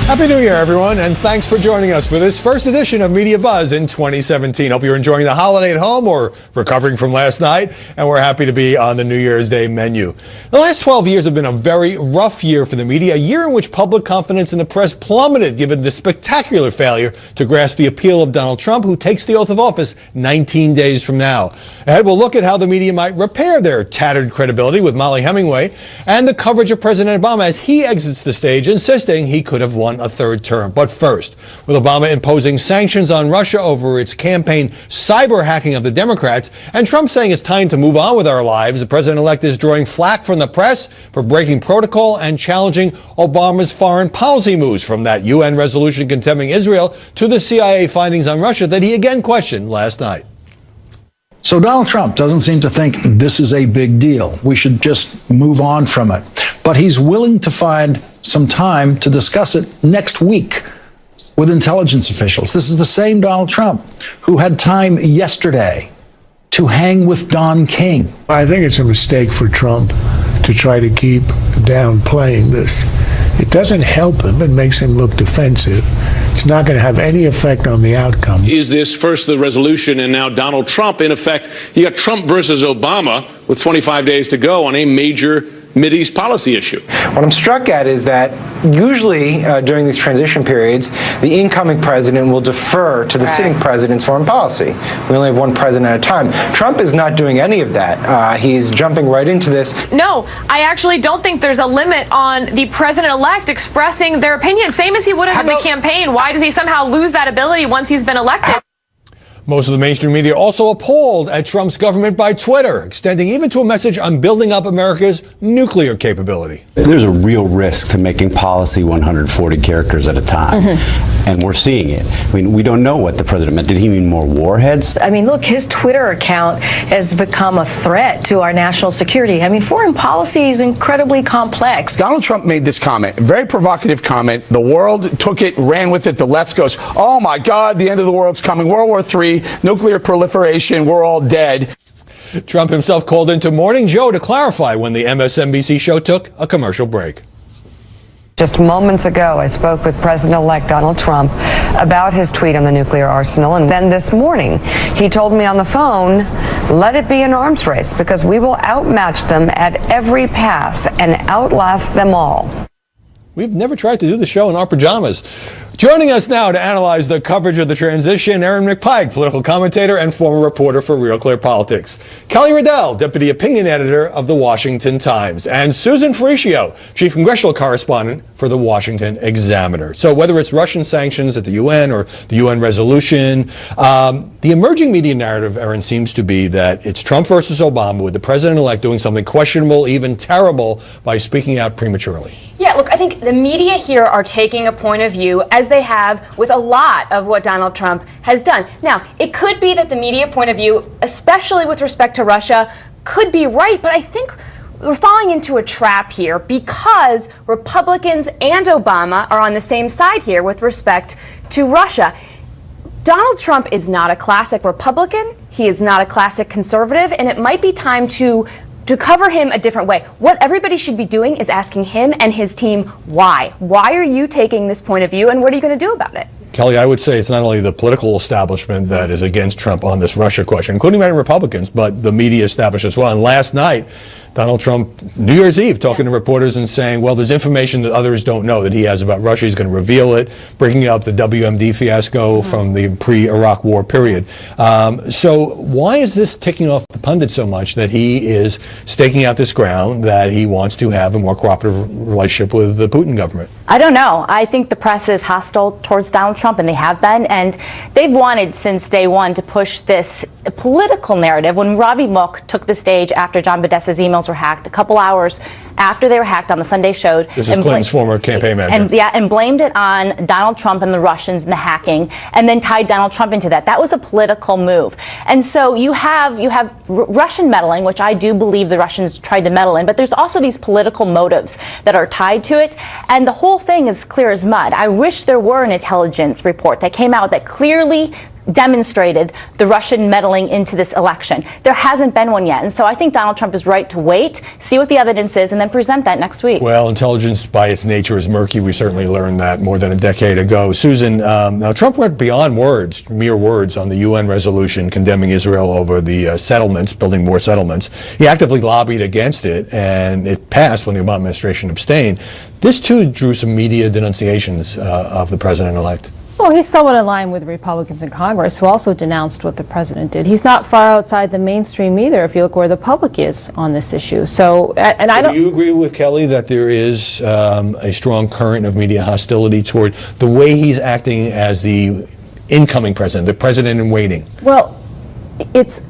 Happy New Year, everyone, and thanks for joining us for this first edition of Media Buzz in 2017. Hope you're enjoying the holiday at home or recovering from last night, and we're happy to be on the New Year's Day menu. The last 12 years have been a very rough year for the media, a year in which public confidence in the press plummeted given the spectacular failure to grasp the appeal of Donald Trump, who takes the oath of office 19 days from now. Ahead, we'll look at how the media might repair their tattered credibility with Molly Hemingway and the coverage of President Obama as he exits the stage, insisting he could have won a third term. But first, with Obama imposing sanctions on Russia over its campaign cyber hacking of the Democrats, and Trump saying it's time to move on with our lives, the president-elect is drawing flack from the press for breaking protocol and challenging Obama's foreign policy moves, from that UN resolution condemning Israel to the CIA findings on Russia that he again questioned last night. So Donald Trump doesn't seem to think this is a big deal. We should just move on from it. But he's willing to find some time to discuss it next week with intelligence officials. This is the same Donald Trump who had time yesterday to hang with Don King. I think it's a mistake for Trump to try to keep downplaying this. It doesn't help him. It makes him look defensive. It's not going to have any effect on the outcome. Is this first the resolution and now Donald Trump? In effect, you got Trump versus Obama with 25 days to go on a major Mideast policy issue. What I'm struck at is that usually during these transition periods, the incoming president will defer to the sitting president's foreign policy. We only have one president at a time. Trump is not doing any of that. He's jumping right into this. No, I actually don't think there's a limit on the president-elect expressing their opinion, same as he would have in the campaign. Why does he somehow lose that ability once he's been elected? Most of the mainstream media also appalled at Trump's government by Twitter, extending even to a message on building up America's nuclear capability. There's a real risk to making policy 140 characters at a time. And we're seeing it. I mean, we don't know what the president meant. Did he mean more warheads? I mean, look, his Twitter account has become a threat to our national security. I mean, foreign policy is incredibly complex. Donald Trump made this comment, a very provocative comment. The world took it, ran with it. The left goes, oh my God, the end of the world's coming. World War III, nuclear proliferation, we're all dead. Trump himself called into Morning Joe to clarify when the MSNBC show took a commercial break. Just moments ago, I spoke with President-elect Donald Trump about his tweet on the nuclear arsenal. And then this morning, he told me on the phone, let it be an arms race because we will outmatch them at every pass and outlast them all. We've never tried to do the show in our pajamas. Joining us now to analyze the coverage of the transition, Aaron McPike, political commentator and former reporter for Real Clear Politics. Kelly Riddell, deputy opinion editor of the Washington Times. And Susan Ferricchio, chief congressional correspondent for the Washington Examiner. So whether it's Russian sanctions at the UN or the UN resolution, the emerging media narrative, Aaron, seems to be that it's Trump versus Obama, with the president-elect doing something questionable, even terrible, by speaking out prematurely. Yeah, look, I think the media here are taking a point of view, as they have with a lot of what Donald Trump has done. Now, it could be that the media point of view, especially with respect to Russia, could be right, but I think we're falling into a trap here because Republicans and Obama are on the same side here with respect to Russia. Donald Trump is not a classic Republican, he is not a classic conservative, and it might be time to cover him a different way. What everybody should be doing is asking him and his team why. Why are you taking this point of view, and what are you going to do about it? Kelly, I would say it's not only the political establishment that is against Trump on this Russia question, including many Republicans, but the media establishment as well. And last night, Donald Trump, New Year's Eve, talking to reporters and saying, well, there's information that others don't know that he has about Russia. He's going to reveal it, bringing up the WMD fiasco from the pre-Iraq war period. So why is this ticking off the pundit so much that he is staking out this ground that he wants to have a more cooperative relationship with the Putin government? I don't know. I think the press is hostile towards Donald Trump, and they have been, and they've wanted since day one to push this political narrative. When Robbie Mook took the stage after John Podesta's emails were hacked, a couple hours after they were hacked on the Sunday Show. This is Clinton's former campaign manager. And blamed it on Donald Trump and the Russians and the hacking, and then tied Donald Trump into that. That was a political move. And so you have Russian meddling, which I do believe the Russians tried to meddle in, but there's also these political motives that are tied to it, and the whole thing is clear as mud. I wish there were an intelligence report that came out that clearly demonstrated the Russian meddling into this election. There hasn't been one yet. And so I think Donald Trump is right to wait, see what the evidence is, and then present that next week. Well, intelligence by its nature is murky. We certainly learned that more than a decade ago. Susan, now Trump went beyond words, mere words, on the UN resolution condemning Israel over the settlements, building more settlements. He actively lobbied against it, and it passed when the Obama administration abstained. This, too, drew some media denunciations of the president-elect. Well, he's somewhat in line with Republicans in Congress who also denounced what the president did. He's not far outside the mainstream either, if you look where the public is on this issue. So, and I don't. Do you agree with Kelly that there is a strong current of media hostility toward the way he's acting as the incoming president, the president in waiting? Well, it's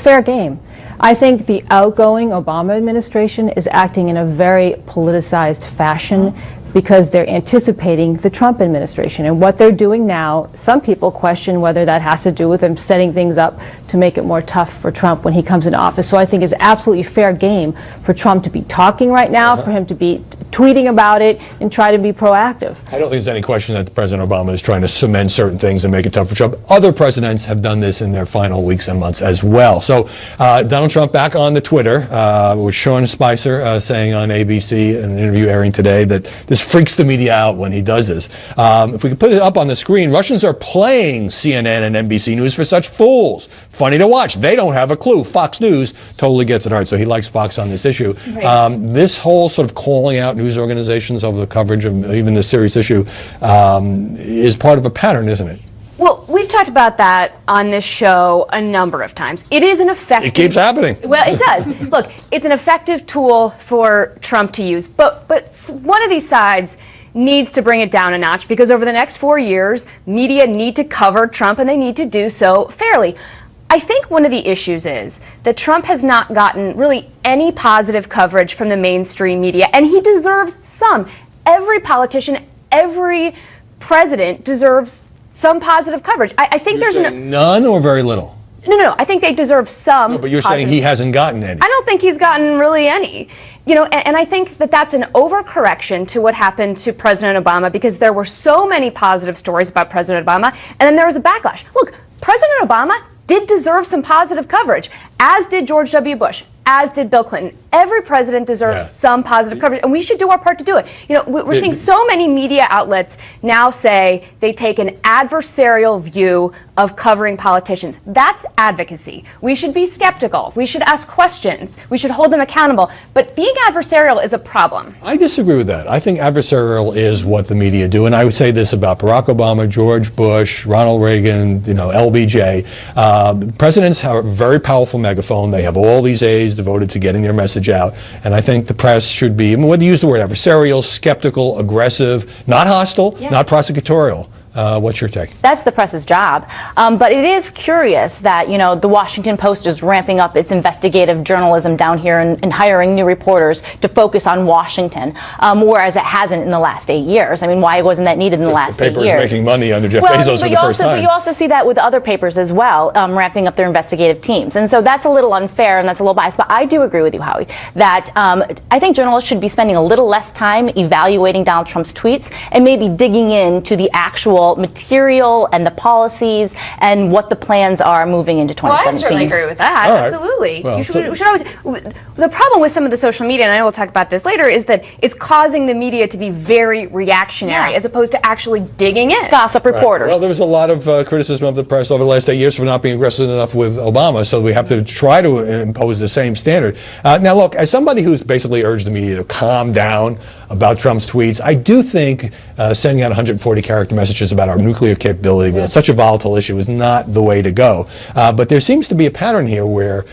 fair game. I think the outgoing Obama administration is acting in a very politicized fashion because they're anticipating the Trump administration. And what they're doing now, some people question whether that has to do with them setting things up to make it more tough for Trump when he comes into office. So I think it's absolutely fair game for Trump to be talking right now, for him to be tweeting about it and try to be proactive. I don't think there's any question that President Obama is trying to cement certain things and make it tough for Trump. Other presidents have done this in their final weeks and months as well. So Donald Trump back on the Twitter with Sean Spicer saying on ABC, an interview airing today, that this freaks the media out when he does this. If we could put it up on the screen, Russians are playing CNN and NBC News for such fools. Funny to watch. They don't have a clue. Fox News totally gets it hard. So he likes Fox on this issue. Right. This whole sort of calling out news organizations over the coverage of even this serious issue is part of a pattern, isn't it? Well, we've talked about that on this show a number of times. It is an effective... It keeps happening. Well, it does. Look, it's an effective tool for Trump to use, but one of these sides needs to bring it down a notch, because over the next 4 years, media need to cover Trump, and they need to do so fairly. I think one of the issues is that Trump has not gotten really any positive coverage from the mainstream media, and he deserves some. Every politician, every president deserves some positive coverage. I think You're there's saying none or very little? No. I think they deserve some. No, but you're saying he hasn't gotten any. I don't think he's gotten really any. You know, and I think that that's an overcorrection to what happened to President Obama, because there were so many positive stories about President Obama, and then there was a backlash. Look, President Obama did deserve some positive coverage, as did George W. Bush, as did Bill Clinton. Every president deserves some positive coverage, and we should do our part to do it. You know, we're seeing so many media outlets now say they take an adversarial view of covering politicians. That's advocacy. We should be skeptical. We should ask questions. We should hold them accountable. But being adversarial is a problem. I disagree with that. I think adversarial is what the media do, and I would say this about Barack Obama, George Bush, Ronald Reagan, LBJ. Presidents have a very powerful megaphone. They have all these aides devoted to getting their message out, and I think the press should be, whether you use the word adversarial, skeptical, aggressive, not hostile, not prosecutorial. What's your take? That's the press's job. But it is curious that, the Washington Post is ramping up its investigative journalism down here and hiring new reporters to focus on Washington, whereas it hasn't in the last 8 years. I mean, why wasn't that needed in the last 8 years? The paper is making money under Jeff Bezos for the first time. But you also see that with other papers as well, ramping up their investigative teams. And so that's a little unfair and that's a little biased. But I do agree with you, Howie, that I think journalists should be spending a little less time evaluating Donald Trump's tweets and maybe digging into the actual material and the policies and what the plans are moving into 2017. Well, I certainly agree with that. All right. Absolutely. Well, we should always. The problem with some of the social media, and I will talk about this later, is that it's causing the media to be very reactionary as opposed to actually digging in. Gossip reporters. Well, there was a lot of criticism of the press over the last 8 years for not being aggressive enough with Obama, so we have to try to impose the same standard. Now, look, as somebody who's basically urged the media to calm down about Trump's tweets, I do think sending out 140-character messages about our nuclear capability, it's such a volatile issue, is not the way to go. But there seems to be a pattern here where,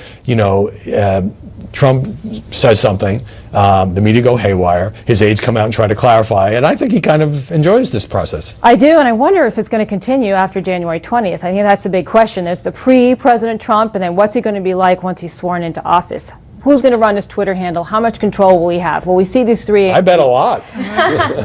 Trump says something, the media go haywire, his aides come out and try to clarify, and I think he kind of enjoys this process. I do, and I wonder if it's going to continue after January 20th. I think that's a big question. There's the pre-President Trump, and then what's he going to be like once he's sworn into office? who's going to run his Twitter handle? How much control will he have? Will we see these three? I bet a lot.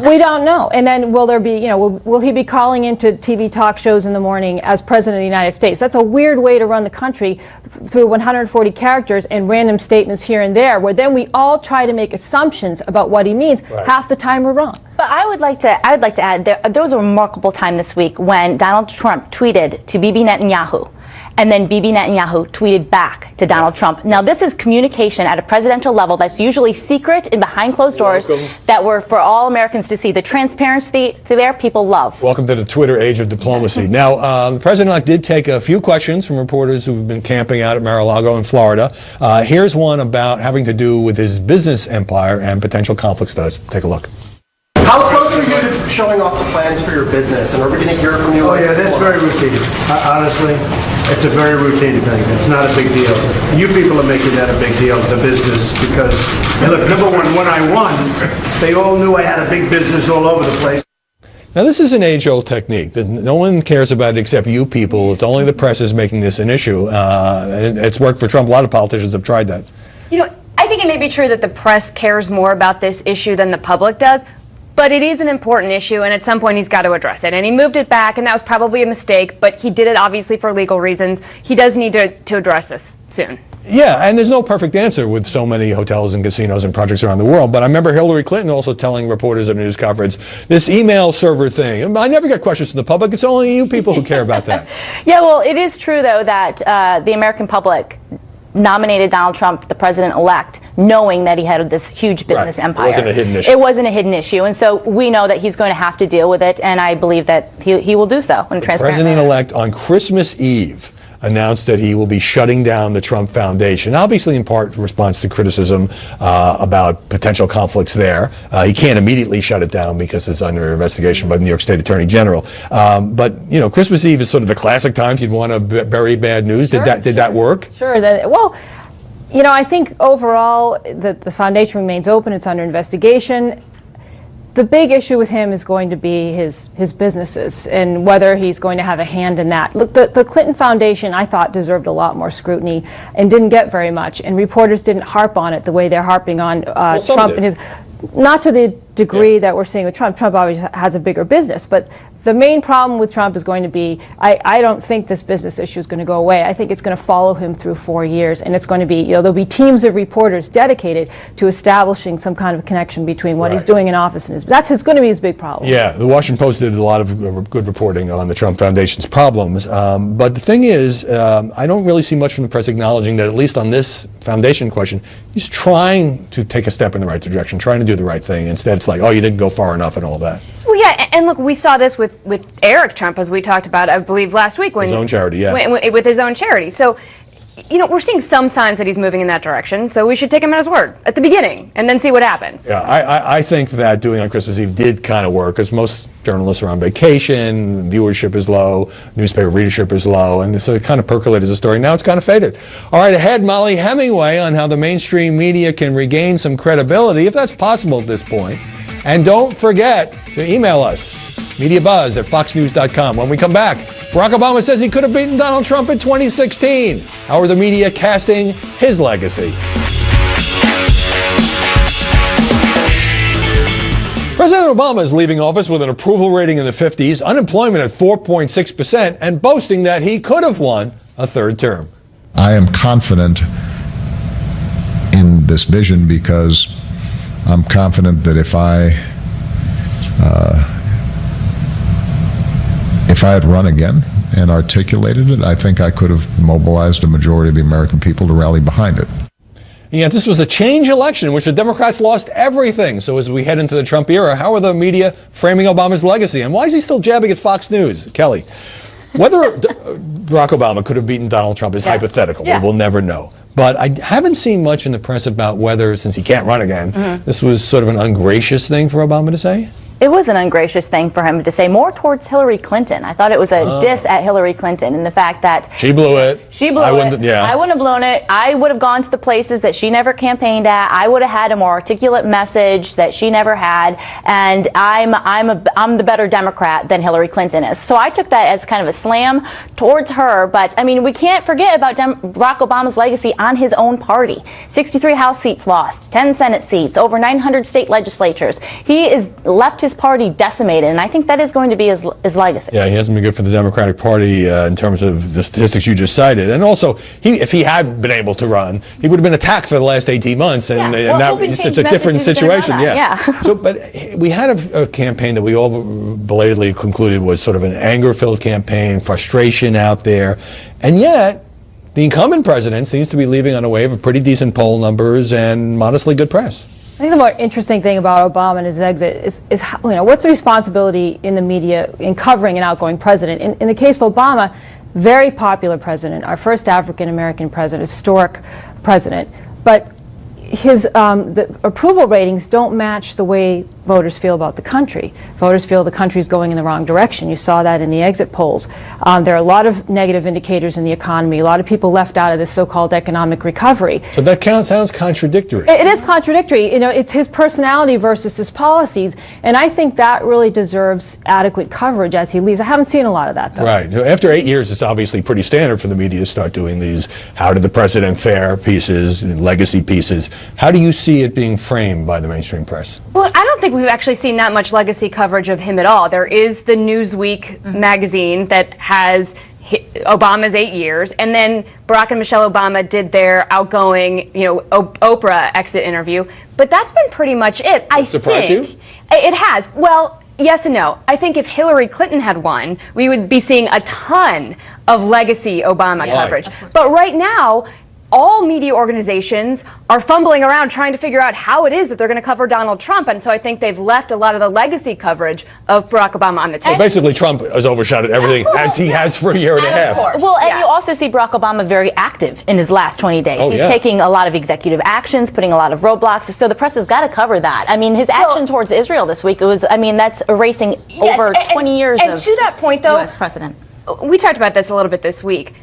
We don't know. And then will there be, will he be calling into TV talk shows in the morning as President of the United States? That's a weird way to run the country through 140 characters and random statements here and there, where then we all try to make assumptions about what he means. Right. Half the time we're wrong. But I would like to add, there was a remarkable time this week when Donald Trump tweeted to Bibi Netanyahu. And then Bibi Netanyahu tweeted back to Donald Trump. Now, this is communication at a presidential level that's usually secret and behind closed doors that were for all Americans to see. The transparency there, people love. Welcome to the Twitter age of diplomacy. Now, the president-elect did take a few questions from reporters who've been camping out at Mar-a-Lago in Florida. Here's one about having to do with his business empire and potential conflicts. Let's take a look. How close are you to showing off the plans for your business? And are we going to hear from you? Oh, yeah, that's very routine. Honestly, it's a very routine thing. It's not a big deal. You people are making that a big deal, the business, because, look, number one, when I won, they all knew I had a big business all over the place. Now, this is an age-old technique that no one cares about it except you people. It's only the press is making this an issue. It's worked for Trump. A lot of politicians have tried that. I think it may be true that the press cares more about this issue than the public does. But it is an important issue, and at some point he's got to address it. And he moved it back, and that was probably a mistake, but he did it obviously for legal reasons. He does need to address this soon. Yeah, and there's no perfect answer with so many hotels and casinos and projects around the world. But I remember Hillary Clinton also telling reporters at a news conference, this email server thing, I never get questions from the public. It's only you people who care about that. Yeah, well, it is true, though, that the American public nominated Donald Trump, the president-elect, knowing that he had this huge business empire. It wasn't a hidden issue. It wasn't a hidden issue. And so we know that he's going to have to deal with it, and I believe that he will do so in a transparent manner. President-elect on Christmas Eve announced that he will be shutting down the Trump Foundation, obviously in part in response to criticism about potential conflicts there. He can't immediately shut it down because it's under investigation by the New York State Attorney General. But, Christmas Eve is sort of the classic time if you'd want to bury bad news. Sure, Did that work? Sure. I think overall the foundation remains open. It's under investigation. The big issue with him is going to be his businesses and whether he's going to have a hand in that. Look, the Clinton Foundation, I thought, deserved a lot more scrutiny and didn't get very much. And reporters didn't harp on it the way they're harping on Trump and his. Not to the degree that we're seeing with Trump. Trump obviously has a bigger business, but the main problem with Trump is going to be, I don't think this business issue is going to go away. I think it's going to follow him through 4 years, and it's going to be, there'll be teams of reporters dedicated to establishing some kind of connection between what he's doing in office and that's going to be his big problem. Yeah, the Washington Post did a lot of good reporting on the Trump Foundation's problems, but the thing is, I don't really see much from the press acknowledging that at least on this foundation question, he's trying to take a step in the right direction, trying to do the right thing. Instead, it's like, oh, you didn't go far enough and all that. Well, yeah, and look, we saw this with Eric Trump, as we talked about, I believe, last week. His own charity, yeah. With his own charity. So, we're seeing some signs that he's moving in that direction, so we should take him at his word at the beginning and then see what happens. Yeah, I think that doing on Christmas Eve did kind of work, because most journalists are on vacation, viewership is low, newspaper readership is low, and so it kind of percolated as a story. Now it's kind of faded. All right, ahead, Molly Hemingway on how the mainstream media can regain some credibility, if that's possible at this point. And don't forget to email us, mediabuzz@foxnews.com. When we come back, Barack Obama says he could have beaten Donald Trump in 2016. How are the media casting his legacy? President Obama is leaving office with an approval rating in the 50s, unemployment at 4.6%, and boasting that he could have won a third term. I am confident in this vision because I'm confident that if I had run again and articulated it, I think I could have mobilized a majority of the American people to rally behind it. Yeah, this was a change election in which the Democrats lost everything. So as we head into the Trump era, how are the media framing Obama's legacy? And why is he still jabbing at Fox News? Kelly, whether Barack Obama could have beaten Donald Trump is hypothetical. Yeah. We will never know. But I haven't seen much in the press about whether, since he can't run again, this was sort of an ungracious thing for Obama to say. It was an ungracious thing for him to say, more towards Hillary Clinton. I thought it was a diss at Hillary Clinton, and the fact that she blew it. She blew it. Yeah. I wouldn't have blown it. I would have gone to the places that she never campaigned at. I would have had a more articulate message that she never had, and I'm the better Democrat than Hillary Clinton is. So I took that as kind of a slam towards her. But I mean, we can't forget about Barack Obama's legacy on his own party. 63 House seats lost, 10 Senate seats, over 900 state legislatures. He is left his party decimated, and I think that is going to be his legacy. Yeah, he hasn't been good for the Democratic Party in terms of the statistics you just cited. And also, if he had been able to run, he would have been attacked for the last 18 months, and now it's a different situation. So, but we had a campaign that we all belatedly concluded was sort of an anger-filled campaign, frustration out there, and yet the incumbent president seems to be leaving on a wave of pretty decent poll numbers and modestly good press. I think the more interesting thing about Obama and his exit is how, what's the responsibility in the media in covering an outgoing president? In the case of Obama, very popular president, our first African-American president, historic president, but his the approval ratings don't match the way voters feel about the country. Voters feel the country's going in the wrong direction. You saw that in the exit polls. There are a lot of negative indicators in the economy. A lot of people left out of this so-called economic recovery. So that sounds contradictory. It is contradictory. It's his personality versus his policies, and I think that really deserves adequate coverage as he leaves. I haven't seen a lot of that, though. Right. After 8 years, it's obviously pretty standard for the media to start doing these how did the president fare pieces, legacy pieces. How do you see it being framed by the mainstream press? Well, I don't think we've actually seen that much legacy coverage of him at all. There is the Newsweek magazine that has Obama's 8 years, and then Barack and Michelle Obama did their outgoing, Oprah exit interview. But that's been pretty much it. I surprise think you? It has. Well, yes and no. I think if Hillary Clinton had won, we would be seeing a ton of legacy Obama coverage. But right now, all media organizations are fumbling around trying to figure out how it is that they're going to cover Donald Trump. And so I think they've left a lot of the legacy coverage of Barack Obama on the table. So basically, Trump has overshadowed everything, as he has for a year and a half. Well, and you also see Barack Obama very active in his last 20 days. He's taking a lot of executive actions, putting a lot of roadblocks. So the press has got to cover that. I mean, his action towards Israel this week, that's erasing over 20 years and to that point, though, U.S. precedent. We talked about this a little bit this week.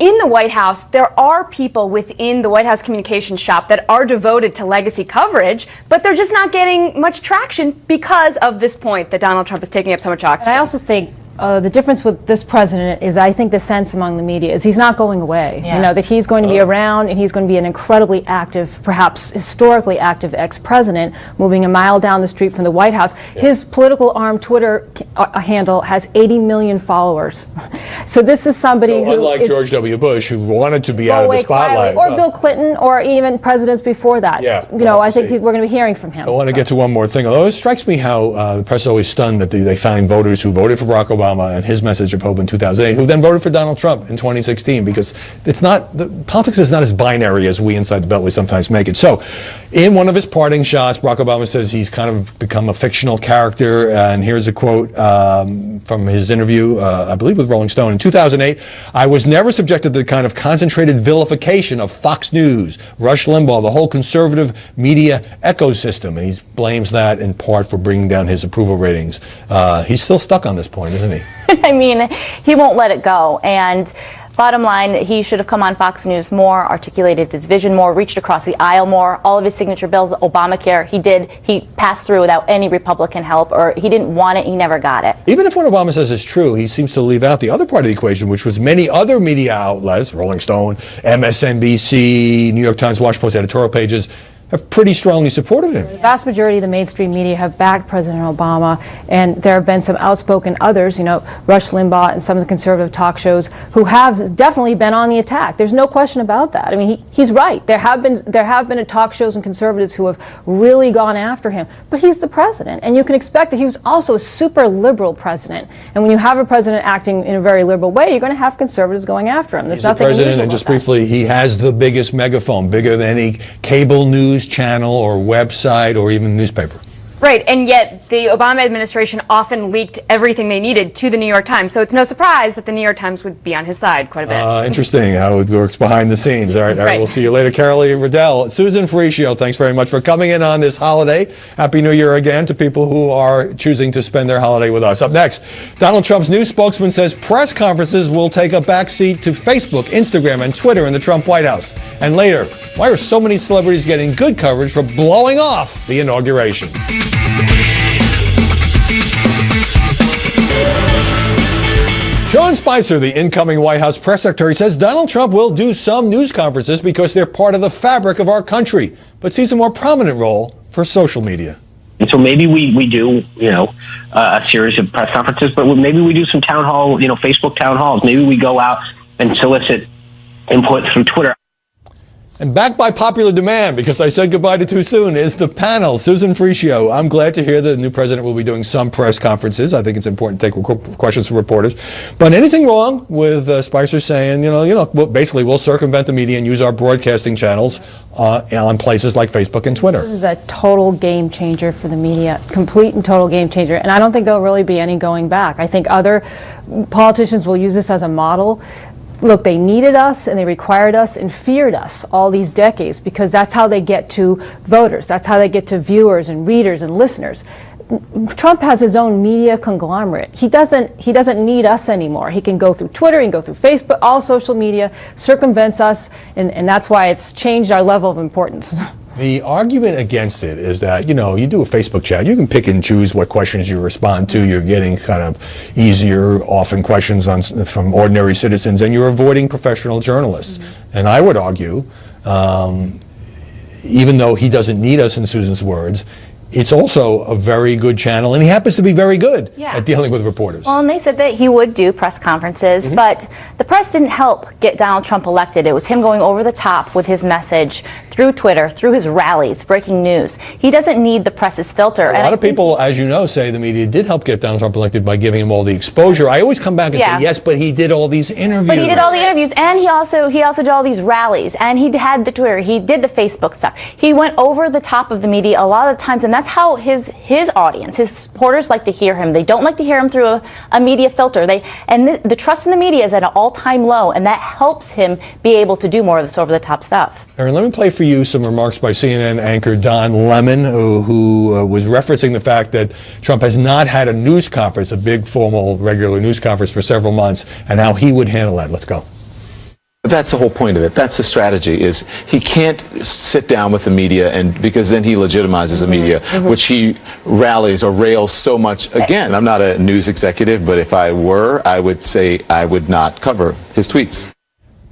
In the White House, there are people within the White House communications shop that are devoted to legacy coverage, but they're just not getting much traction because of this point that Donald Trump is taking up so much oxygen. And I also think the difference with this president is, I think the sense among the media is he's not going away. That he's going to be around, and he's going to be an incredibly active, perhaps historically active ex-president, moving a mile down the street from the White House. His political arm Twitter handle has 80 million followers. So this is somebody who unlike George W. Bush, who wanted to be out of the spotlight. Or Bill Clinton, or even presidents before that. I think we're going to be hearing from him. I want to get to one more thing. Although it strikes me how the press is always stunned that they find voters who voted for Barack Obama and his message of hope in 2008, who then voted for Donald Trump in 2016, because politics is not as binary as we inside the Beltway sometimes make it. So, in one of his parting shots, Barack Obama says he's kind of become a fictional character, and here's a quote from his interview, I believe with Rolling Stone. In 2008, I was never subjected to the kind of concentrated vilification of Fox News, Rush Limbaugh, the whole conservative media ecosystem, and he blames that in part for bringing down his approval ratings. He's still stuck on this point, isn't he? I mean, he won't let it go. And bottom line, he should have come on Fox News more, articulated his vision more, reached across the aisle more. All of his signature bills, Obamacare, he passed through without any Republican help, or he didn't want it, he never got it. Even if what Obama says is true, he seems to leave out the other part of the equation, which was many other media outlets, Rolling Stone, MSNBC, New York Times, Washington Post editorial pages, have pretty strongly supported him. The vast majority of the mainstream media have backed President Obama, and there have been some outspoken others, Rush Limbaugh and some of the conservative talk shows, who have definitely been on the attack. There's no question about that. I mean, he's right. There have been talk shows and conservatives who have really gone after him, but he's the president, and you can expect that he was also a super liberal president. And when you have a president acting in a very liberal way, you're going to have conservatives going after him. There's nothing He's the president, and unusual just about that. briefly, he has the biggest megaphone, bigger than any cable news channel or website or even newspaper. Right, and yet the Obama administration often leaked everything they needed to the New York Times. So it's no surprise that the New York Times would be on his side quite a bit. Interesting how it works behind the scenes. All right, Right. We'll see you later. Carolee Riddell, Susan Faricio, thanks very much for coming in on this holiday. Happy New Year again to people who are choosing to spend their holiday with us. Up next, Donald Trump's new spokesman says press conferences will take a backseat to Facebook, Instagram, and Twitter in the Trump White House. And later, why are so many celebrities getting good coverage for blowing off the inauguration? Sean Spicer, the incoming White House press secretary, says Donald Trump will do some news conferences because they're part of the fabric of our country, but sees a more prominent role for social media. And so maybe we do, a series of press conferences, but maybe we do some town hall, Facebook town halls. Maybe we go out and solicit input through Twitter. And back by popular demand, because I said goodbye to too soon, is the panel. Susan Faricio, I'm glad to hear that the new president will be doing some press conferences. I think it's important to take questions from reporters. But anything wrong with Spicer saying, basically we'll circumvent the media and use our broadcasting channels on places like Facebook and Twitter? This is a total game changer for the media, complete and total game changer. And I don't think there'll really be any going back. I think other politicians will use this as a model. Look, they needed us and they required us and feared us all these decades because that's how they get to voters. That's how they get to viewers and readers and listeners. Trump has his own media conglomerate. He doesn't need us anymore. He can go through Twitter, he can go through Facebook, all social media, circumvents us, and that's why it's changed our level of importance. The argument against it is that, you do a Facebook chat, you can pick and choose what questions you respond to. You're getting kind of easier, often questions from ordinary citizens, and you're avoiding professional journalists. Mm-hmm. And I would argue, even though he doesn't need us, in Susan's words, it's also a very good channel, and he happens to be very good at dealing with reporters. Well, and they said that he would do press conferences, but the press didn't help get Donald Trump elected. It was him going over the top with his message through Twitter, through his rallies, breaking news. He doesn't need the press's filter. A lot of people, as you know, say the media did help get Donald Trump elected by giving him all the exposure. I always come back and say, yes, but he did all these interviews. But he did all the interviews, and he also did all these rallies, and he had the Twitter, he did the Facebook stuff. He went over the top of the media a lot of times, and that's how his audience, his supporters like to hear him. They don't like to hear him through a media filter. The trust in the media is at an all-time low, and that helps him be able to do more of this over-the-top stuff. Aaron, let me play for you some remarks by CNN anchor Don Lemon, who was referencing the fact that Trump has not had a news conference, a big, formal, regular news conference for several months, and how he would handle that. Let's go. That's the whole point of it. That's the strategy, is he can't sit down with the media, and because then he legitimizes the media, which he rallies or rails so much. Again, I'm not a news executive, but if I were, I would say I would not cover his tweets.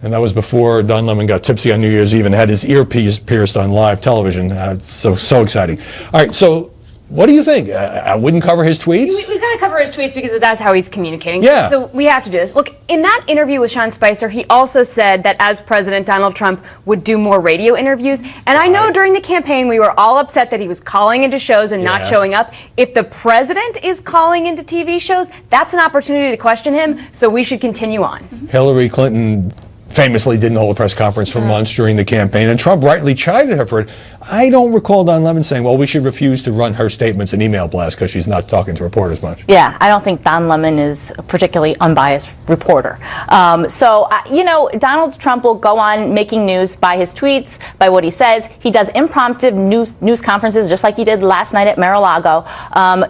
And that was before Don Lemon got tipsy on New Year's Eve and had his earpiece pierced on live television. So exciting. All right, so what do you think? I wouldn't cover his tweets? We've got to cover his tweets because that's how he's communicating. Yeah. So we have to do this. Look, in that interview with Sean Spicer, he also said that as president, Donald Trump would do more radio interviews. And I know during the campaign, we were all upset that he was calling into shows and not showing up. If the president is calling into TV shows, that's an opportunity to question him. So we should continue on. Hillary Clinton famously didn't hold a press conference for months during the campaign, and Trump rightly chided her for it. I don't recall Don Lemon saying, well, we should refuse to run her statements in email blasts because she's not talking to reporters much. Yeah, I don't think Don Lemon is a particularly unbiased reporter. Donald Trump will go on making news by his tweets, by what he says. He does impromptu news conferences, just like he did last night at Mar-a-Lago.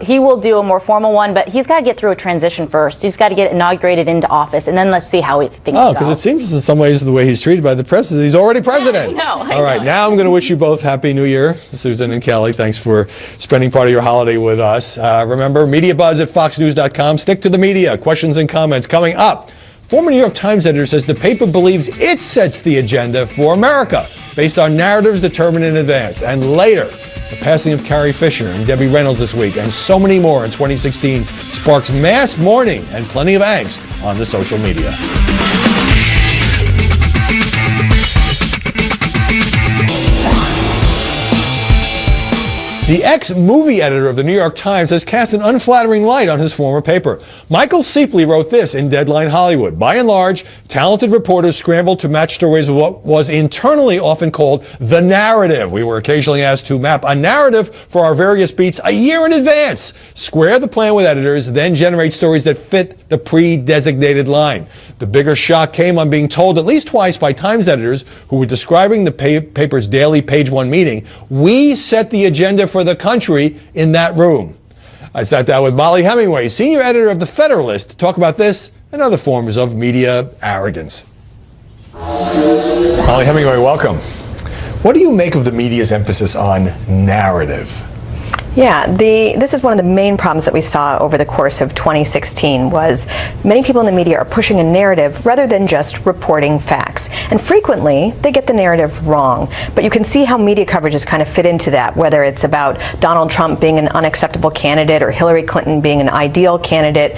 He will do a more formal one, but he's got to get through a transition first. He's got to get inaugurated into office, and then let's see how things go. Oh, because it seems in some ways the way he's treated by the press is he's already president. Yeah, I know. All right, now I'm going to wish you both Happy New Year, Susan and Kelly. Thanks for spending part of your holiday with us. Remember, MediaBuzz@FoxNews.com. Stick to the media. Questions and comments coming up. Former New York Times editor says the paper believes it sets the agenda for America based on narratives determined in advance. And later, the passing of Carrie Fisher and Debbie Reynolds this week, and so many more in 2016, sparks mass mourning and plenty of angst on the social media. The ex-movie editor of the New York Times has cast an unflattering light on his former paper. Michael Seepley wrote this in Deadline Hollywood. By and large, talented reporters scrambled to match stories with what was internally often called the narrative. We were occasionally asked to map a narrative for our various beats a year in advance, square the plan with editors, then generate stories that fit the pre-designated line. The bigger shock came on being told at least twice by Times editors who were describing the paper's daily page one meeting, "We set the agenda for the country in that room." I sat down with Mollie Hemingway, senior editor of The Federalist, to talk about this and other forms of media arrogance. Mollie Hemingway, welcome. What do you make of the media's emphasis on narrative? Yeah, this is one of the main problems that we saw over the course of 2016 was many people in the media are pushing a narrative rather than just reporting facts. And frequently, they get the narrative wrong. But you can see how media coverages kind of fit into that, whether it's about Donald Trump being an unacceptable candidate or Hillary Clinton being an ideal candidate.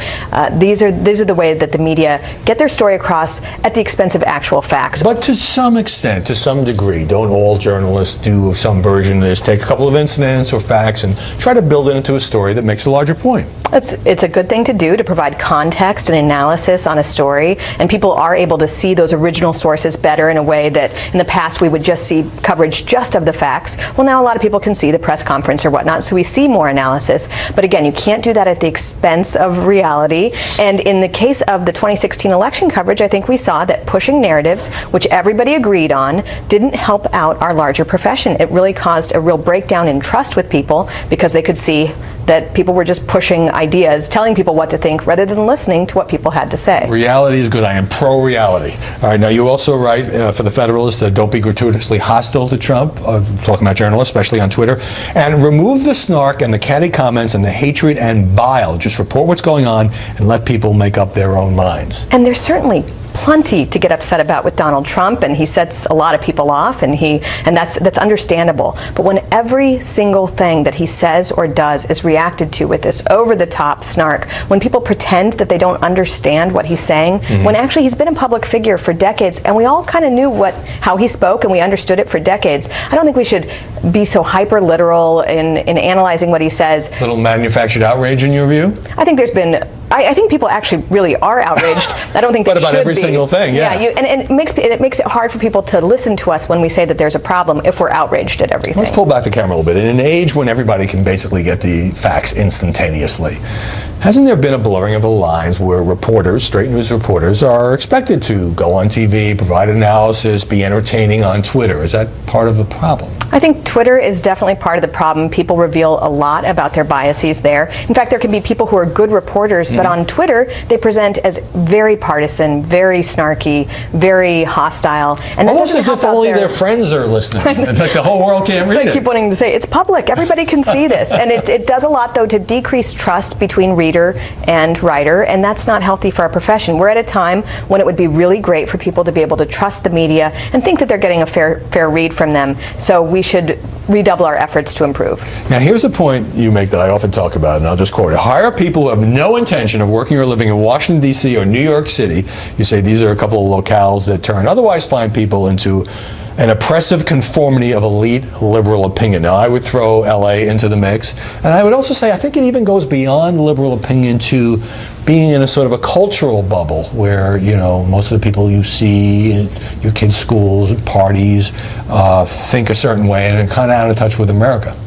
These are the way that the media get their story across at the expense of actual facts. But to some extent, to some degree, don't all journalists do some version of this, take a couple of incidents or facts and try to build it into a story that makes a larger point? It's a good thing to do, to provide context and analysis on a story, and people are able to see those original sources better in a way that in the past we would just see coverage just of the facts. Well, now a lot of people can see the press conference or whatnot, so we see more analysis. But again, you can't do that at the expense of reality. And in the case of the 2016 election coverage, I think we saw that pushing narratives, which everybody agreed on, didn't help out our larger profession. It really caused a real breakdown in trust with people because they could see that people were just pushing ideas, telling people what to think rather than listening to what people had to say. Reality is good. I am pro-reality. All right, now you also write for The Federalist that don't be gratuitously hostile to Trump, talking about journalists, especially on Twitter, and remove the snark and the catty comments and the hatred and bile. Just report what's going on and let people make up their own minds. And there's certainly plenty to get upset about with Donald Trump, and he sets a lot of people off, and that's understandable. But when every single thing that he says or does is reacted to with this over-the-top snark, when people pretend that they don't understand what he's saying, when actually he's been a public figure for decades, and we all kind of knew how he spoke, and we understood it for decades. I don't think we should be so hyper-literal in analyzing what he says. Little manufactured outrage in your view? I think there's been. I think people actually really are outraged. I don't think they should be. But about every single thing, yeah. And it makes it hard for people to listen to us when we say that there's a problem if we're outraged at everything. Let's pull back the camera a little bit. In an age when everybody can basically get the facts instantaneously, hasn't there been a blurring of the lines where reporters, straight news reporters, are expected to go on TV, provide analysis, be entertaining on Twitter? Is that part of the problem? I think Twitter is definitely part of the problem. People reveal a lot about their biases there. In fact, there can be people who are good reporters, but on Twitter, they present as very partisan, very snarky, very hostile. And almost as if only their friends are listening. Like the whole world can't read it. I keep wanting to say, it's public. Everybody can see this. And it does a lot, though, to decrease trust between reader and writer, and that's not healthy for our profession. We're at a time when it would be really great for people to be able to trust the media and think that they're getting a fair read from them. So we should redouble our efforts to improve. Now, here's a point you make that I often talk about, and I'll just quote it. Hire people who have no intention of working or living in Washington, D.C. or New York City. You say these are a couple of locales that turn otherwise fine people into an oppressive conformity of elite liberal opinion. Now, I would throw L.A. into the mix, and I would also say I think it even goes beyond liberal opinion to being in a sort of a cultural bubble where, you know, most of the people you see in your kids' schools, parties, think a certain way and are kind of out of touch with America.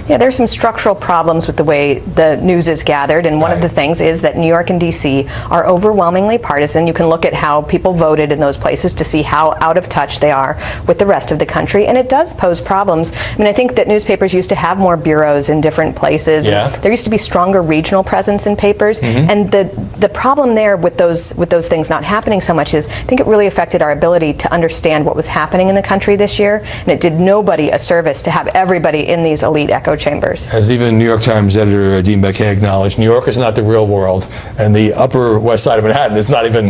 Yeah, there's some structural problems with the way the news is gathered, and one of the things is that New York and D.C. are overwhelmingly partisan. You can look at how people voted in those places to see how out of touch they are with the rest of the country, and it does pose problems. I mean, I think that newspapers used to have more bureaus in different places. Yeah. There used to be stronger regional presence in papers, and the problem there with those things not happening so much is I think it really affected our ability to understand what was happening in the country this year, and it did nobody a service to have everybody in these elite echo chambers. As even New York Times editor Dean Baquet acknowledged, New York is not the real world, and the Upper West Side of Manhattan is not even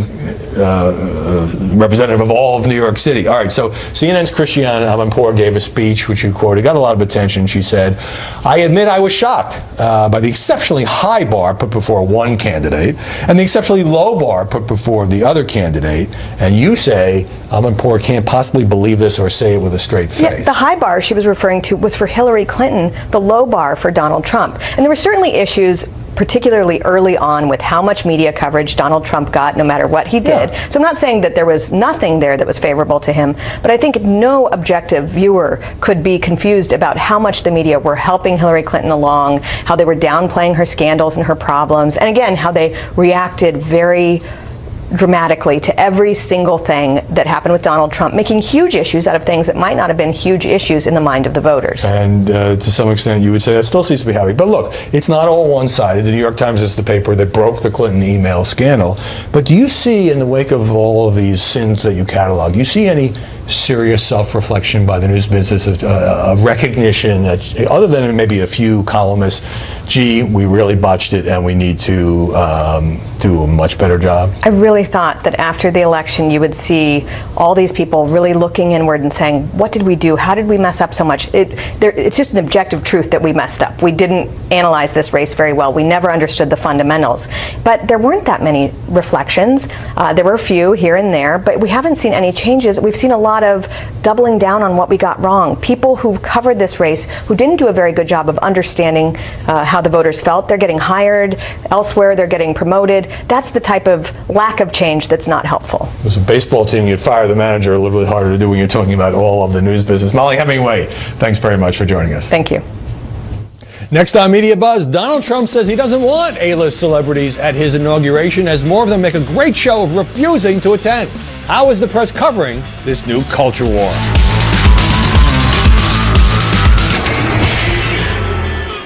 representative of all of New York City. All right, so CNN's Christiane Amanpour gave a speech, which you quoted, got a lot of attention. She said, "I admit I was shocked by the exceptionally high bar put before one candidate and the exceptionally low bar put before the other candidate." And you say, I'm poor, can't possibly believe this or say it with a straight face. Yeah, the high bar she was referring to was for Hillary Clinton, the low bar for Donald Trump. And there were certainly issues, particularly early on, with how much media coverage Donald Trump got no matter what he did. Yeah. So I'm not saying that there was nothing there that was favorable to him, but I think no objective viewer could be confused about how much the media were helping Hillary Clinton along, how they were downplaying her scandals and her problems, and again, how they reacted very dramatically to every single thing that happened with Donald Trump, making huge issues out of things that might not have been huge issues in the mind of the voters. And to some extent, you would say that still seems to be happening. But look, it's not all one-sided. The New York Times is the paper that broke the Clinton email scandal. But do you see, in the wake of all of these sins that you catalog, do you see any serious self-reflection by the news business, a recognition that, other than maybe a few columnists, gee, we really botched it and we need to do a much better job? I really thought that after the election you would see all these people really looking inward and saying, what did we do? How did we mess up so much? It's just an objective truth that we messed up. We didn't analyze this race very well. We never understood the fundamentals. But there weren't that many reflections. There were a few here and there, but we haven't seen any changes. We've seen a lot of doubling down on what we got wrong. People who covered this race who didn't do a very good job of understanding how the voters felt. They're getting hired elsewhere. They're getting promoted. That's the type of lack of change that's not helpful. As a baseball team, you'd fire the manager, a little bit harder to do when you're talking about all of the news business. Molly Hemingway, thanks very much for joining us. Thank you. Next on Media Buzz, Donald Trump says he doesn't want A-list celebrities at his inauguration as more of them make a great show of refusing to attend. How is the press covering this new culture war?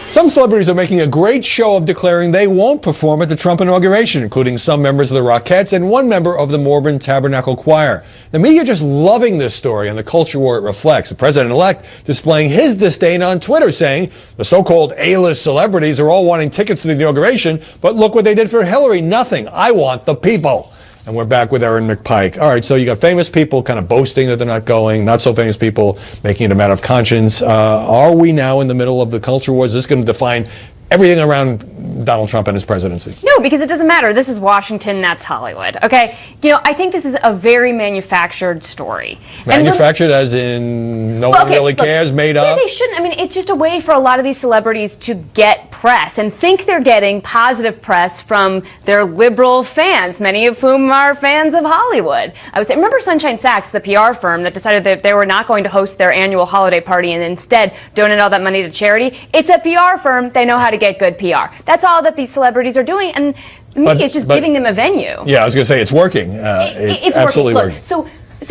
Some celebrities are making a great show of declaring they won't perform at the Trump inauguration, including some members of the Rockettes and one member of the Mormon Tabernacle Choir. The media just loving this story and the culture war it reflects. The president-elect displaying his disdain on Twitter, saying the so-called A-list celebrities are all wanting tickets to the inauguration, but look what they did for Hillary. Nothing. I want the people. And we're back with Erin McPike. All right, so you got famous people kind of boasting that they're not going, not so famous people making it a matter of conscience. Are we now in the middle of the culture war? Is this going to define everything around Donald Trump and his presidency? No, because it doesn't matter. This is Washington, that's Hollywood. Okay? You know, I think this is a very manufactured story. Manufactured as in no one really cares, made up? Yeah, they shouldn't. I mean, it's just a way for a lot of these celebrities to get press and think they're getting positive press from their liberal fans, many of whom are fans of Hollywood. I would say, remember Sunshine Sachs, the PR firm that decided that they were not going to host their annual holiday party and instead donate all that money to charity? It's a PR firm. They know how to get good PR. That's all that these celebrities are doing, and the media is just giving them a venue. Yeah, I was going to say it's working. It's absolutely working. So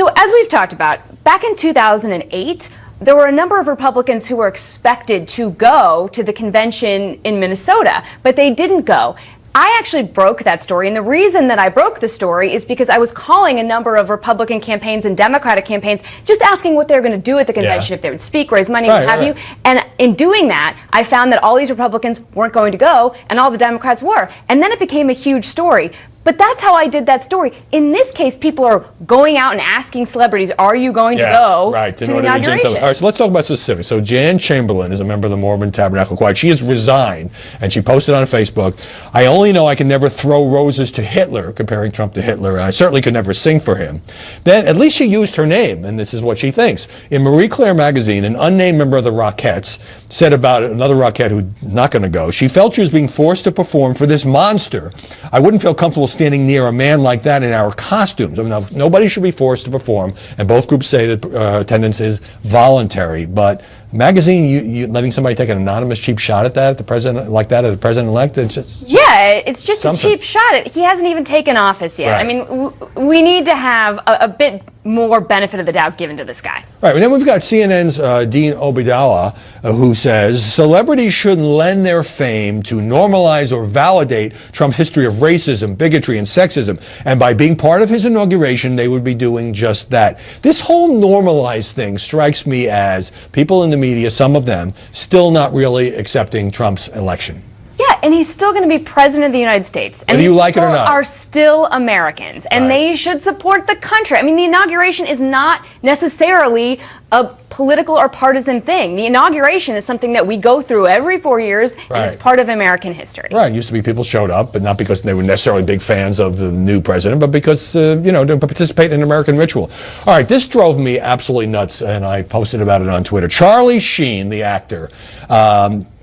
as we've talked about, back in 2008, there were a number of Republicans who were expected to go to the convention in Minnesota, but they didn't go. I actually broke that story, and the reason that I broke the story is because I was calling a number of Republican campaigns and Democratic campaigns just asking what they were going to do at the convention, if they would speak, raise money, what have you. And in doing that, I found that all these Republicans weren't going to go, and all the Democrats were. And then it became a huge story. But that's how I did that story. In this case, people are going out and asking celebrities, are you going to go to the inauguration? All right, so let's talk about specifics. So Jan Chamberlain is a member of the Mormon Tabernacle Choir. She has resigned, and she posted on Facebook, I only know I can never throw roses to Hitler, comparing Trump to Hitler, and I certainly could never sing for him. Then at least she used her name, and this is what she thinks. In Marie Claire magazine, an unnamed member of the Rockettes said about another Rockette who's not going to go, she felt she was being forced to perform for this monster. I wouldn't feel comfortable standing near a man like that in our costumes. I mean, nobody should be forced to perform, and both groups say that attendance is voluntary. But magazine, you letting somebody take an anonymous cheap shot at that, at the president, like that, at the president-elect, it's just it's just something. A cheap shot. He hasn't even taken office yet. Right. I mean, we need to have a bit more benefit of the doubt given to this guy. Right, and then we've got CNN's Dean Obeidallah, who says celebrities shouldn't lend their fame to normalize or validate Trump's history of racism, bigotry, and sexism. And by being part of his inauguration, they would be doing just that. This whole normalized thing strikes me as people in the media, some of them, still not really accepting Trump's election. Yeah, and he's still going to be president of the United States. And Whether you like it or people not. are still Americans, and they should support the country. I mean, the inauguration is not necessarily a political or partisan thing. The inauguration is something that we go through every 4 years, and it's part of American history. Right. It used to be people showed up, but not because they were necessarily big fans of the new president, but because, to participate in American ritual. All right. This drove me absolutely nuts, and I posted about it on Twitter. Charlie Sheen, the actor,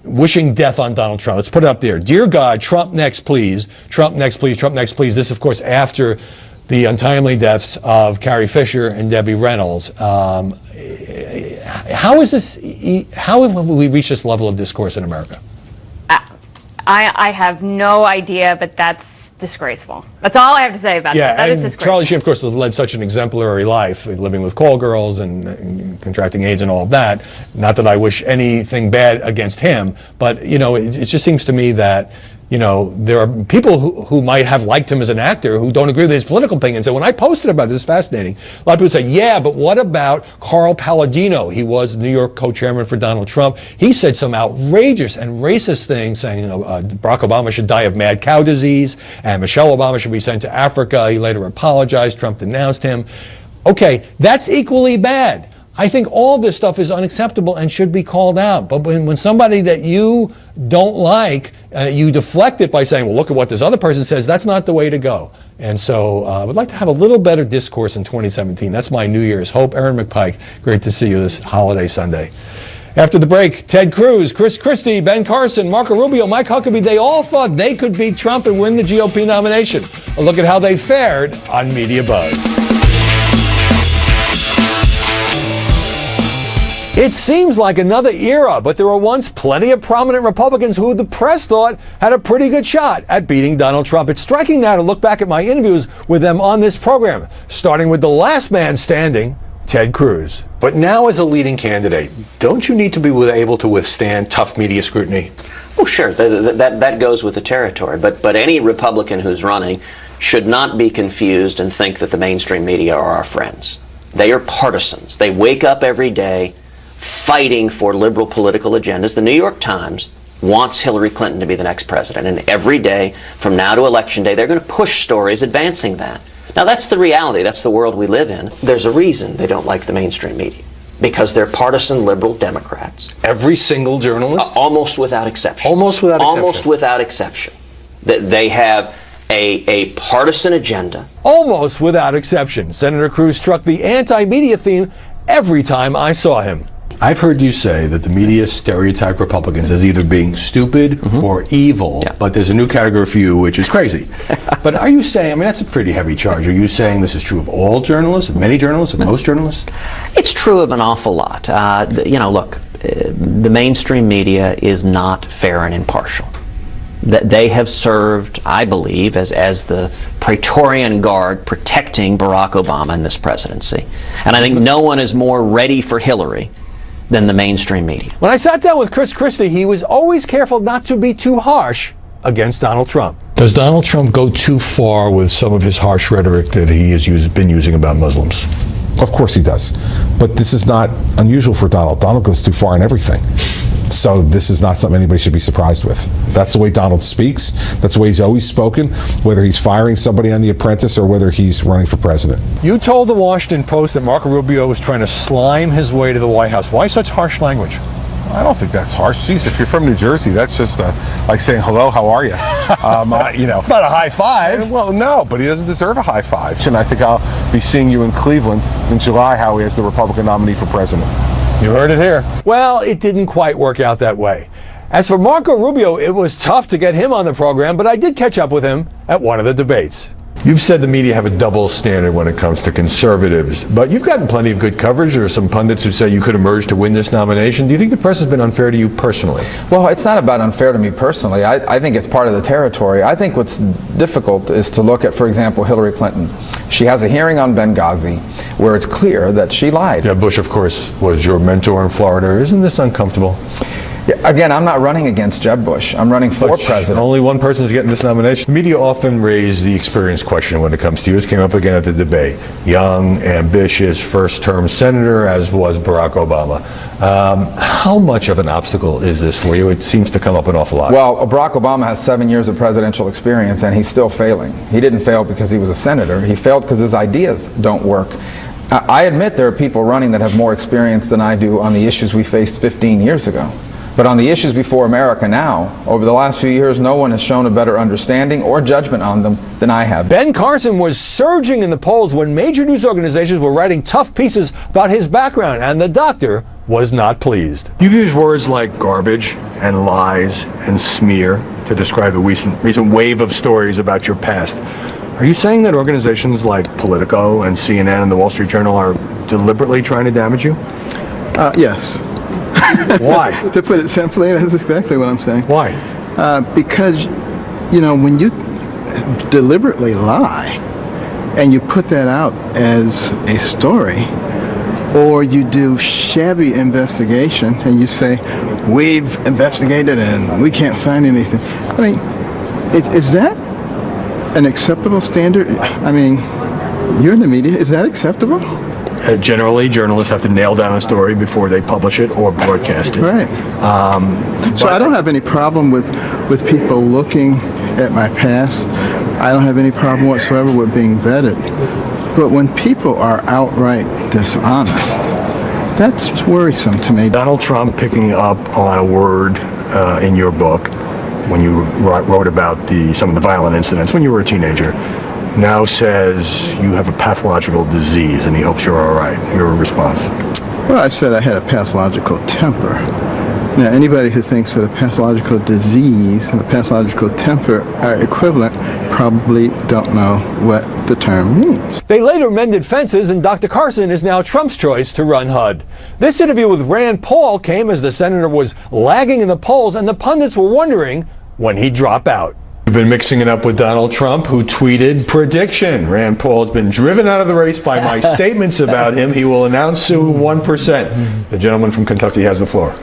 wishing death on Donald Trump. Let's put it up there. Dear God, Trump next, please. Trump next, please. Trump next, please. This, of course, after the untimely deaths of Carrie Fisher and Debbie Reynolds. How is this? How have we reached this level of discourse in America? I have no idea, but that's disgraceful. That's all I have to say about that. That is and disgraceful. Charlie Sheen, of course, led such an exemplary life, living with call girls and contracting AIDS and all of that. Not that I wish anything bad against him, but, it just seems to me that, there are people who might have liked him as an actor who don't agree with his political opinions. And when I posted about this, it's fascinating. A lot of people say, yeah, but what about Carl Palladino? He was New York co-chairman for Donald Trump. He said some outrageous and racist things, saying Barack Obama should die of mad cow disease and Michelle Obama should be sent to Africa. He later apologized. Trump denounced him. Okay, that's equally bad. I think all this stuff is unacceptable and should be called out. But when somebody that you don't like, you deflect it by saying, well, look at what this other person says, that's not the way to go. And so I would like to have a little better discourse in 2017. That's my New Year's hope. Aaron McPike, great to see you this holiday Sunday. After the break, Ted Cruz, Chris Christie, Ben Carson, Marco Rubio, Mike Huckabee, they all thought they could beat Trump and win the GOP nomination. A look at how they fared on Media Buzz. It seems like another era, but there were once plenty of prominent Republicans who the press thought had a pretty good shot at beating Donald Trump. It's striking now to look back at my interviews with them on this program, starting with the last man standing, Ted Cruz. But now as a leading candidate, don't you need to be able to withstand tough media scrutiny? Oh, sure. That goes with the territory. But any Republican who's running should not be confused and think that the mainstream media are our friends. They are partisans. They wake up every day fighting for liberal political agendas. The New York Times wants Hillary Clinton to be the next president, and every day from now to Election Day, they're going to push stories advancing that. Now, that's the reality. That's the world we live in. There's a reason they don't like the mainstream media, because they're partisan liberal Democrats. Every single journalist? Almost without exception. Almost without exception. Almost without exception. They have a partisan agenda. Almost without exception. Senator Cruz struck the anti-media theme every time I saw him. I've heard you say that the media stereotype Republicans as either being stupid or evil, but there's a new category for you, which is crazy. But are you saying, that's a pretty heavy charge, are you saying this is true of all journalists, of many journalists, of most journalists? It's true of an awful lot. Look, the mainstream media is not fair and impartial. They have served, I believe, as the Praetorian Guard protecting Barack Obama in this presidency. And I think no one is more ready for Hillary than the mainstream media. When I sat down with Chris Christie, he was always careful not to be too harsh against Donald Trump. Does Donald Trump go too far with some of his harsh rhetoric that he has been using about Muslims? Of course he does. But this is not unusual for Donald. Donald goes too far in everything. So this is not something anybody should be surprised with. That's the way Donald speaks. That's the way he's always spoken, whether he's firing somebody on The Apprentice or whether he's running for president. You told the Washington Post that Marco Rubio was trying to slime his way to the White House. Why such harsh language? I don't think that's harsh. Jeez, if you're from New Jersey, that's just like saying, hello, how are you? It's not a high five. Well, no, but he doesn't deserve a high five. And I think I'll be seeing you in Cleveland in July, Howie, as the Republican nominee for president. You heard it here. Well, it didn't quite work out that way. As for Marco Rubio, it was tough to get him on the program, but I did catch up with him at one of the debates. You've said the media have a double standard when it comes to conservatives, but you've gotten plenty of good coverage. There are some pundits who say you could emerge to win this nomination. Do you think the press has been unfair to you personally? Well, it's not about unfair to me personally. I think it's part of the territory. I think what's difficult is to look at, for example, Hillary Clinton. She has a hearing on Benghazi where it's clear that she lied. Jeb Bush, of course, was your mentor in Florida. Isn't this uncomfortable? Yeah, again, I'm not running against Jeb Bush. I'm running for president. Only one person is getting this nomination. The media often raise the experience question when it comes to you. It came up again at the debate. Young, ambitious, first-term senator, as was Barack Obama. How much of an obstacle is this for you? It seems to come up an awful lot. Well, Barack Obama has 7 years of presidential experience, and he's still failing. He didn't fail because he was a senator. He failed because his ideas don't work. I admit there are people running that have more experience than I do on the issues we faced 15 years ago. But on the issues before America now, over the last few years, no one has shown a better understanding or judgment on them than I have. Ben Carson was surging in the polls when major news organizations were writing tough pieces about his background, and the doctor was not pleased. You've used words like garbage and lies and smear to describe the recent wave of stories about your past. Are you saying that organizations like Politico and CNN and the Wall Street Journal are deliberately trying to damage you? Yes. Why? To put it simply, that's exactly what I'm saying. Why? Because, when you deliberately lie and you put that out as a story, or you do shabby investigation and you say, we've investigated and we can't find anything. I mean, is that an acceptable standard? I mean, you're in the media. Is that acceptable? Generally, journalists have to nail down a story before they publish it or broadcast it. Right. So I don't have any problem with people looking at my past. I don't have any problem whatsoever with being vetted. But when people are outright dishonest, that's worrisome to me. Donald Trump picking up on a word in your book when you wrote about some of the violent incidents when you were a teenager, now says you have a pathological disease and he hopes you're all right. Your response? Well, I said I had a pathological temper. Now, anybody who thinks that a pathological disease and a pathological temper are equivalent probably don't know what the term means. They later mended fences, and Dr. Carson is now Trump's choice to run HUD. This interview with Rand Paul came as the senator was lagging in the polls, and the pundits were wondering when he'd drop out. You've been mixing it up with Donald Trump, who tweeted, prediction, Rand Paul has been driven out of the race by my statements about him. He will announce soon 1%. The gentleman from Kentucky has the floor.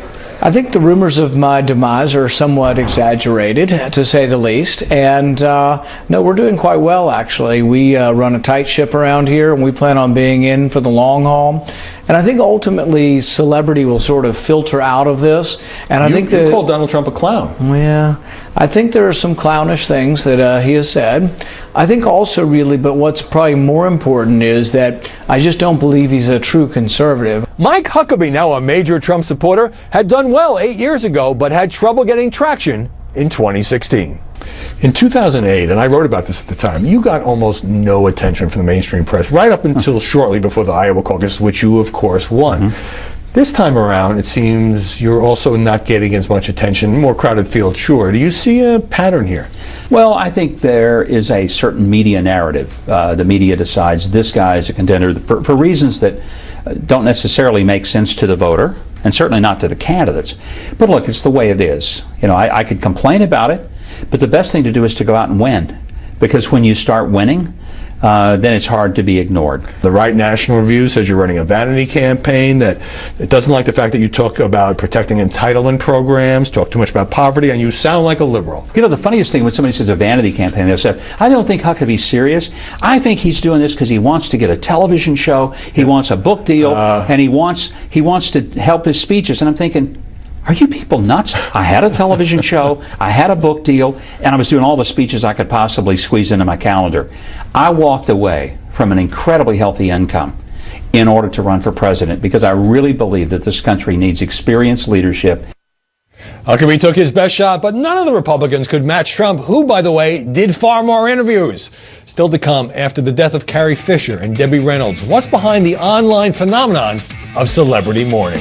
I think the rumors of my demise are somewhat exaggerated, to say the least. And no, we're doing quite well, actually. We run a tight ship around here, and we plan on being in for the long haul. And I think ultimately celebrity will sort of filter out of this. And I think you called Donald Trump a clown. Yeah, I think there are some clownish things that he has said. I think also really, but what's probably more important is that I just don't believe he's a true conservative. Mike Huckabee, now a major Trump supporter, had done well 8 years ago, but had trouble getting traction in 2016. In 2008, and I wrote about this at the time, you got almost no attention from the mainstream press, right up until shortly before the Iowa caucus, which you, of course, won. This time around, it seems you're also not getting as much attention, more crowded field, sure. Do you see a pattern here? Well, I think there is a certain media narrative. The media decides this guy is a contender for reasons that don't necessarily make sense to the voter, and certainly not to the candidates. But look, it's the way it is. I could complain about it, but the best thing to do is to go out and win. Because when you start winning, then it's hard to be ignored. The Right National Review says you're running a vanity campaign, that it doesn't like the fact that you talk about protecting entitlement programs, talk too much about poverty, and you sound like a liberal. The funniest thing when somebody says a vanity campaign, they'll say, I don't think Huckabee's serious. I think he's doing this because he wants to get a television show, he wants a book deal, and he wants to help his speeches. And I'm thinking, are you people nuts? I had a television show, I had a book deal, and I was doing all the speeches I could possibly squeeze into my calendar. I walked away from an incredibly healthy income in order to run for president because I really believe that this country needs experienced leadership. Huckabee took his best shot, but none of the Republicans could match Trump, who, by the way, did far more interviews. Still to come after the death of Carrie Fisher and Debbie Reynolds. What's behind the online phenomenon of celebrity mourning?